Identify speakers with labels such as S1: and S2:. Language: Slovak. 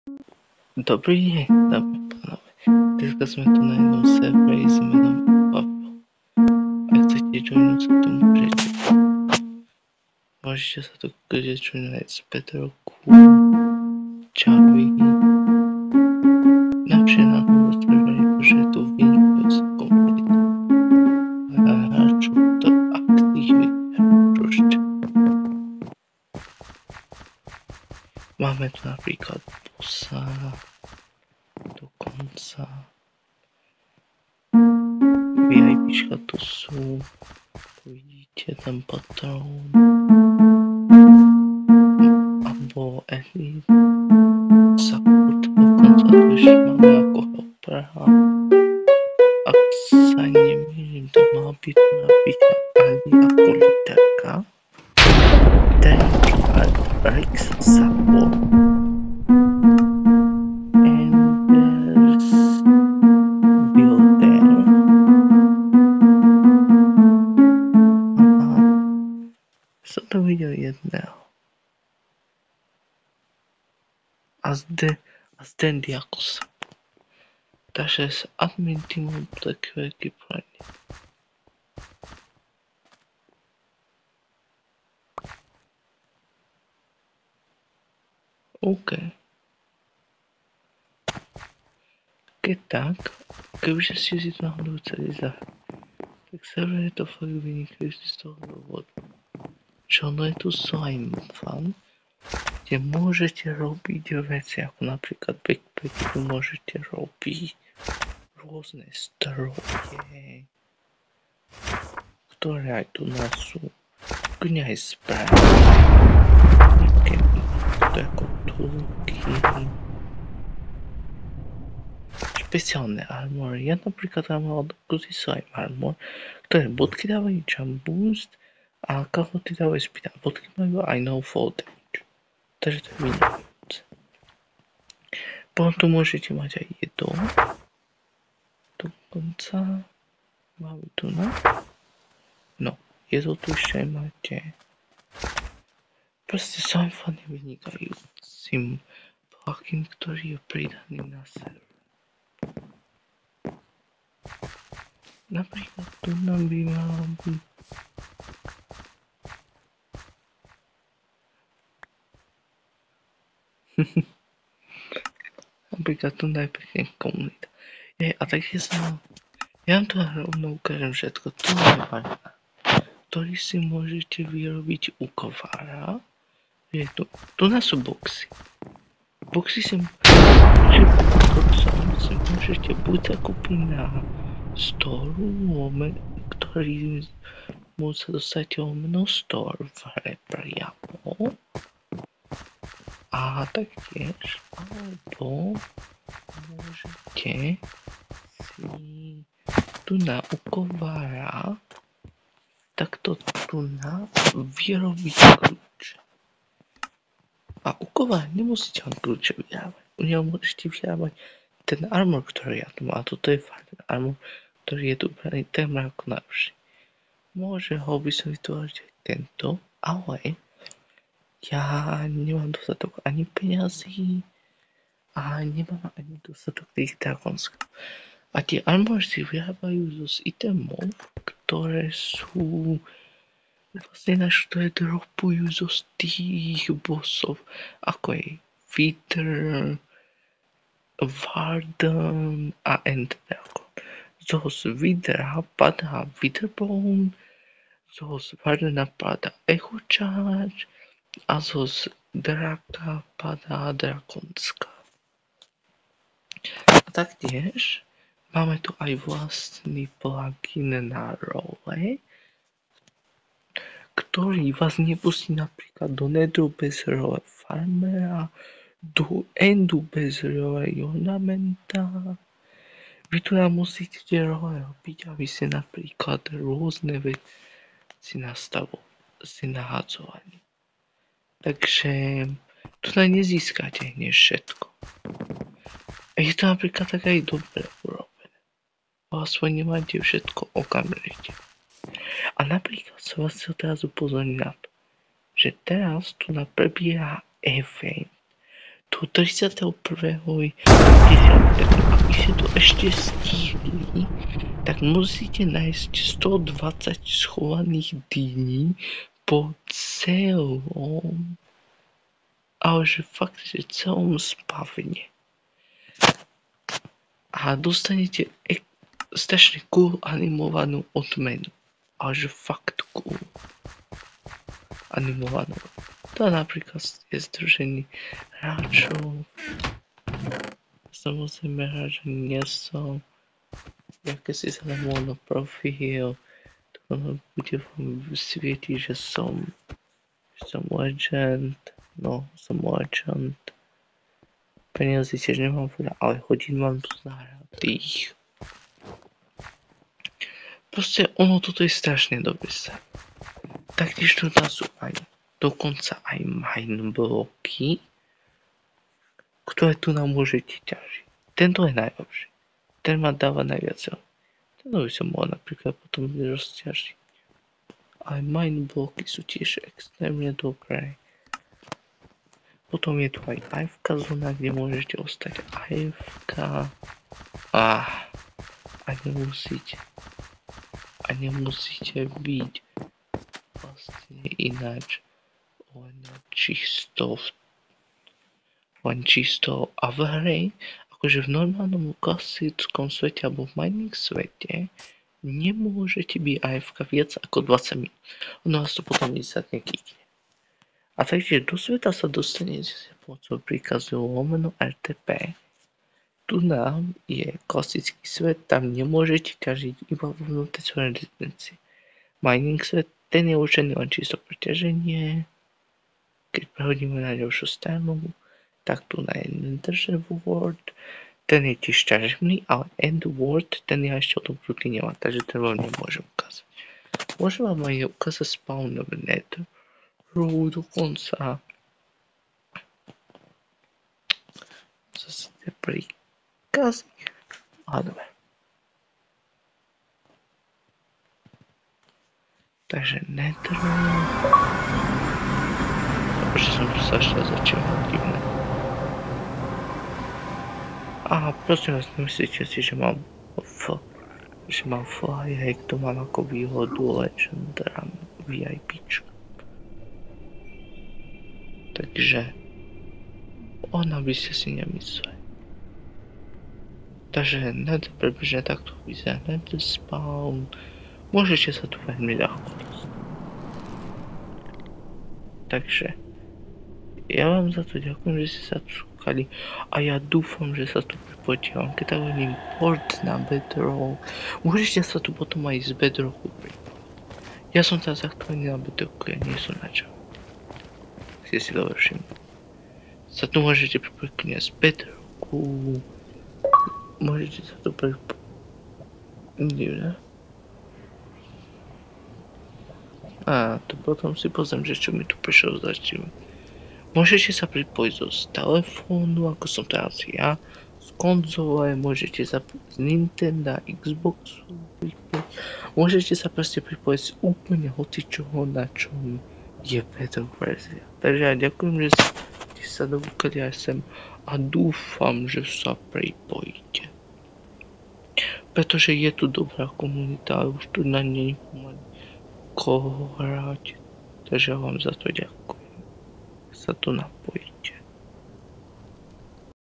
S1: Dobrý deň, dámy a pánové. Dneska sme tu na jednom serveri s menom Pavel. Ak chcete joinúť sa tu môžete. Môžete sa tu kľudne joinovať s Petroku, Čavi. Napšie na tomto serveri, že je tu vynikajúca komunita. A hráčov to aktívne rošte. Máme tu napríklad bossa, dokonca VIPčka tu sú, vidíte ten patrón, alebo Elite, support, dokonca už máme ako helpera. Ak sa nemýlim, to mal byť napríklad Ali ako líderka, Deadrat, Rex, support, Enders, Builder. Som to videl jedného. A zde Diakosa. Takže s admin týmom taký veľký projekt. OK. Keď tak, kebyže si to náhodou chceli zahrať, tak server je to fakt vynikajúci z toho dôvodu. Čo ono je tu slime fun, kde môžete robiť veci, ako napríklad backpacky, tu môžete robiť rôzne stroje, ktoré aj tu nás sú, kľudne aj správne, nejaké to ako tulky, špeciálne armory. Ja napríklad tam mal dokonca slime armor, ktoré bodky dávajú jump boost a kalhoty dávajú speed a bodky majú aj no fall damage. Takže to je vynikajúce. Potom tu môžete mať aj jedlo. Dokonca máme tu no, jedlo tu ešte aj máte. Proste slime fun je vynikajúcim plugin, ktorý je pridaný na server. Napríklad tu nám by mal byť napríklad tu najpekne komunita. A taktiež ja vám tu rovno ukážem všetko. Tu je varna, ktorý si môžete vyrobiť u kovára. Tu sú boxy. Boxy si môžete buď zakúpiť na storu, ktorý môže sa dostať lomeno store v hre priamo. A taktiež, alebo môžete si tu na u kovára takto tu na vyrobiť kľúče. A u kovára nemusíte len kľúče vyrábať. U neho môžete vyrábať ten armor, ktorý ja tu mám. A toto je fakt ten armor, ktorý je tu braný témra ako najlepší. Môže ho by som vytvoriť aj tento, ale ja nemám dostatok ani peňazí a nemám ani dostatok tých dragonskov. A tie armory si vyrábajú z itemov, ktoré sú vlastne ktoré dropujú zo tých bossov, ako je Wither, Warden a End Dragon. Z Withera padá Witherbone, z Wardena padá Echo Charge a zo draka padá Drakonská. A taktiež máme tu aj vlastný plugin na role, ktorý vás nepustí napríklad do Netheru bez role farmera, do Endu bez role ornamenta. Vy tu nám musíte tie role robiť, aby ste napríklad rôzne veci si nahadzovali. Takže tu nezískate hneď všetko. A je to napríklad tak aj dobre urobené. Aspoň nemáte všetko okamžite. A napríklad som vás chcel teraz upozorniť na to, že teraz tu prebieha event. Tu do 31.10. Aby ste to ešte stihli, tak musíte nájsť 120 schovaných dýní po celom, ale že fakt, že celom spavne. A dostanete strašne cool animovanú odmenu. Ale že fakt cool animovanú. To napríklad je združený hráčov. Samozrejme hráč nie som. Jaké si sa dám na profil. To bude vám svietiť, že som legend. No, som legend. Peniazy tiež nemám veľa, ale hodín mám zahratých. Proste ono toto je strašne dobre sa. Taktiež tu sú aj dokonca aj mine bloky, ktoré tu nám môžete ťažiť. Tento je najlepší. Ten ma dáva najviac. Ten by som mohol napríklad potom rozťažiť. Ale mine bloky sú tiež extrémne dobré. Potom je tu aj AFK zóna, kde môžete ostať AFK. A nemusíte byť vlastne ináč len čisto a v hre, akože v normálnom klasickom svete alebo v mining svete nemôžete byť AFK viac ako 20 minút. Ono vás to potom výsadne kýkne. A taktiež do sveta sa dostanete pomocou príkazu /RTP. Tu nám je klasický svet, tam nemôžete ťažiť iba vo vnútri svojej rezidencie. Mining svet, ten je určený len čisto pre ťaženie. Keď prehodíme na ďalšiu stranu, tak tu na Nether World, ten je tiež ťažebný, ale End World, ten ja ešte odobrutý nemám, takže ten vám nemôžem ukázať. Môžem vám aj ukázať spawn v Nether. Dokonca zase tie príkazy. Ale dobre. Takže Nether. Že som sa ešte začal divné. A prosím vás, nemyslíte si, že mám fly, to mám ako výhodu Legendara VIPčka. Takže ona by ste si nemysleli. Takže Nether približne takto vyzerá Nether spawn. Môžete sa tu veľmi ľahko dostať. Takže ja vám za to ďakujem, že ste sa čúkali a ja dúfam, že sa tu pripojíte. Vám keď tak hovorím port na Bedrock, môžete sa tu potom aj z Bedrocku pripojiť. Ja som teraz aktuálne na Bedrocku, ja nie som na čo. Ste si dobre všimli. Sa tu môžete pripojiť z Bedrocku. Môžete sa tu pripojiť. Divné. A to potom si pozriem, že čo mi tu prišlo začím. Môžete sa pripojiť z telefónu, ako som teraz ja, z konzole, môžete sa pripojiť z Nintendo, Xboxu, môžete sa proste pripojiť z úplne hocičoho, na čom je Bedrock verzia. Takže ja ďakujem, že ste sa dovúkali aj sem a dúfam, že sa pripojíte. Pretože je tu dobrá komunita, ale už tu na nej pomaly koho hrať. Takže ja vám za to ďakujem. Sa tu napojiť.